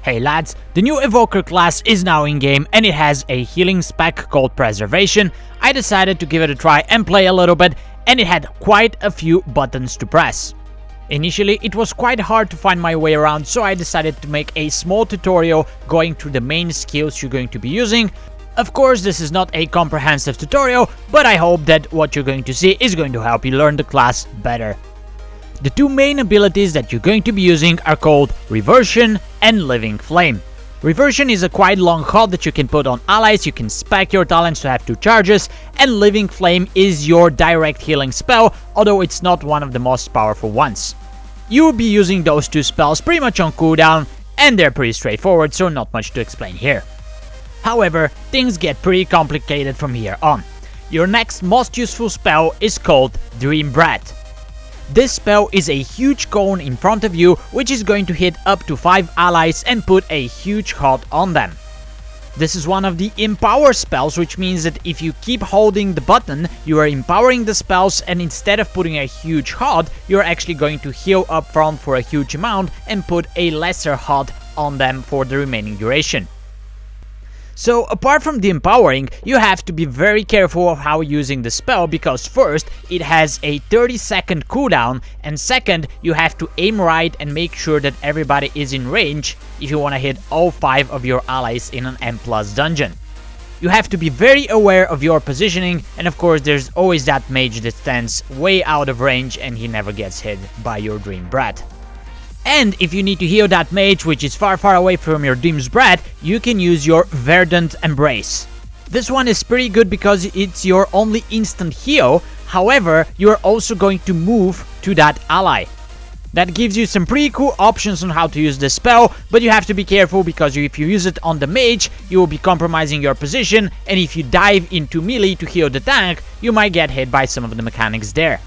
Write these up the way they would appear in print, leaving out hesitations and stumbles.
Hey lads, the new Evoker class is now in-game and it has a healing spec called Preservation. I decided to give it a try and play a little bit, and it had quite a few buttons to press. Initially, it was quite hard to find my way around, so I decided to make a small tutorial going through the main skills you're going to be using. Of course, this is not a comprehensive tutorial, but I hope that what you're going to see is going to help you learn the class better. The two main abilities that you're going to be using are called Reversion and Living Flame. Reversion is a quite long hold that you can put on allies, you can spec your talents to have 2 charges, and Living Flame is your direct healing spell, although it's not one of the most powerful ones. You will be using those 2 spells pretty much on cooldown, and they're pretty straightforward, so not much to explain here. However, things get pretty complicated from here on. Your next most useful spell is called Dream Breath. This spell is a huge cone in front of you, which is going to hit up to 5 allies and put a huge HUD on them. This is one of the empower spells, which means that if you keep holding the button, you are empowering the spells, and instead of putting a huge HUD, you're actually going to heal up front for a huge amount and put a lesser HUD on them for the remaining duration. So apart from the empowering, you have to be very careful of how using the spell, because first, it has a 30-second cooldown, and second, you have to aim right and make sure that everybody is in range if you want to hit all 5 of your allies in an M+ dungeon. You have to be very aware of your positioning, and of course there's always that mage that stands way out of range and he never gets hit by your Dream Breath. And if you need to heal that mage, which is far away from your Dream's Breath, you can use your Verdant Embrace. This one is pretty good because it's your only instant heal, however, you are also going to move to that ally. That gives you some pretty cool options on how to use this spell, but you have to be careful because if you use it on the mage, you will be compromising your position, and if you dive into melee to heal the tank, you might get hit by some of the mechanics there.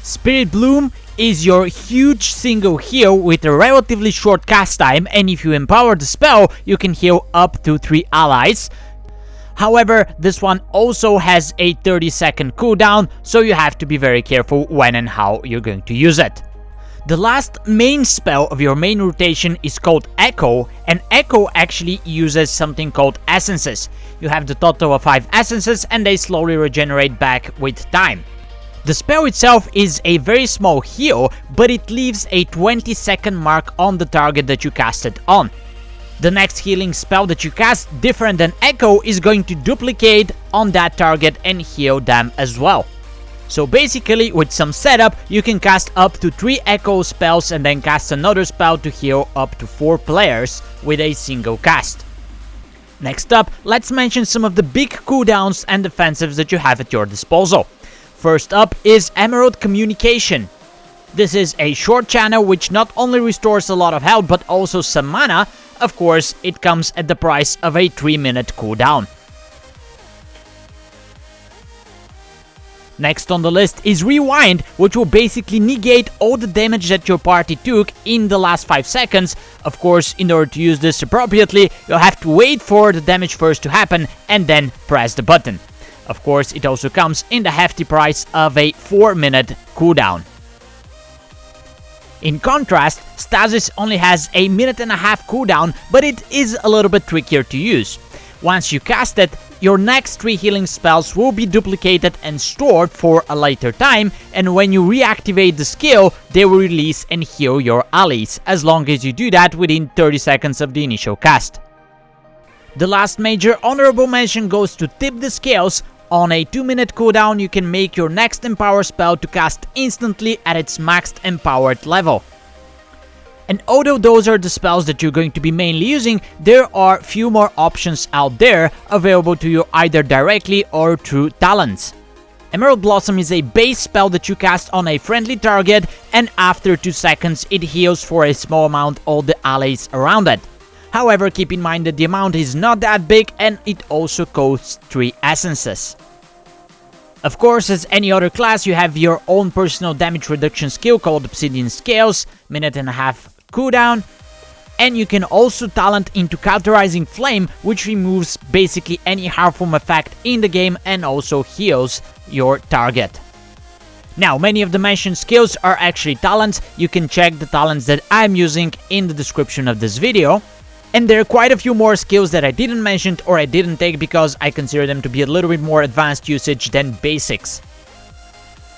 Spirit Bloom is your huge single heal with a relatively short cast time, and if you empower the spell, you can heal up to 3 allies. However, this one also has a 30-second cooldown, so you have to be very careful when and how you're going to use it. The last main spell of your main rotation is called Echo, and Echo actually uses something called Essences. You have the total of 5 Essences, and they slowly regenerate back with time. The spell itself is a very small heal, but it leaves a 20-second mark on the target that you cast it on. The next healing spell that you cast, different than Echo, is going to duplicate on that target and heal them as well. So basically, with some setup, you can cast up to 3 Echo spells and then cast another spell to heal up to 4 players with a single cast. Next up, let's mention some of the big cooldowns and defensives that you have at your disposal. First up is Emerald Communication. This is a short channel which not only restores a lot of health but also some mana. Of course, it comes at the price of a 3-minute cooldown. Next on the list is Rewind, which will basically negate all the damage that your party took in the last 5 seconds. Of course, in order to use this appropriately, you'll have to wait for the damage first to happen and then press the button. Of course, it also comes in the hefty price of a 4-minute cooldown. In contrast, Stasis only has a 1.5 minute cooldown, but it is a little bit trickier to use. Once you cast it, your next 3 healing spells will be duplicated and stored for a later time, and when you reactivate the skill, they will release and heal your allies, as long as you do that within 30 seconds of the initial cast. The last major honorable mention goes to Tip the Scales. On a 2-minute cooldown, you can make your next empower spell to cast instantly at its maxed empowered level. And although those are the spells that you're going to be mainly using, there are few more options out there available to you either directly or through talents. Emerald Blossom is a base spell that you cast on a friendly target, and after 2 seconds it heals for a small amount all the allies around it. However, keep in mind that the amount is not that big and it also costs 3 essences. Of course, as any other class, you have your own personal damage reduction skill called Obsidian Scales, 1.5 minute cooldown, and you can also talent into Cauterizing Flame, which removes basically any harmful effect in the game and also heals your target. Now, many of the mentioned skills are actually talents. You can check the talents that I'm using in the description of this video. And there are quite a few more skills that I didn't mention or I didn't take because I consider them to be a little bit more advanced usage than basics.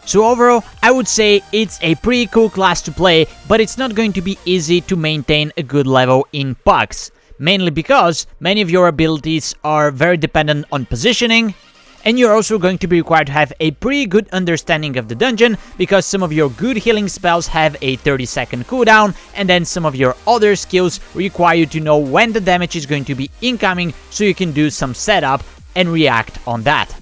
So overall, I would say it's a pretty cool class to play, but it's not going to be easy to maintain a good level in PUGs. Mainly because many of your abilities are very dependent on positioning, and you're also going to be required to have a pretty good understanding of the dungeon, because some of your good healing spells have a 30-second cooldown, and then some of your other skills require you to know when the damage is going to be incoming, so you can do some setup and react on that.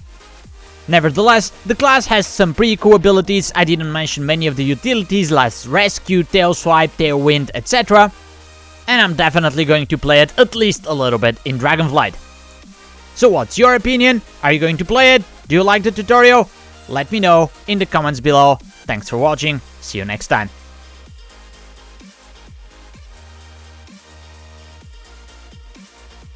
Nevertheless, the class has some pretty cool abilities. I didn't mention many of the utilities like Rescue, Tail Swipe, Tailwind, etc. And I'm definitely going to play it at least a little bit in Dragonflight. So what's your opinion? Are you going to play it? Do you like the tutorial? Let me know in the comments below. Thanks for watching, see you next time.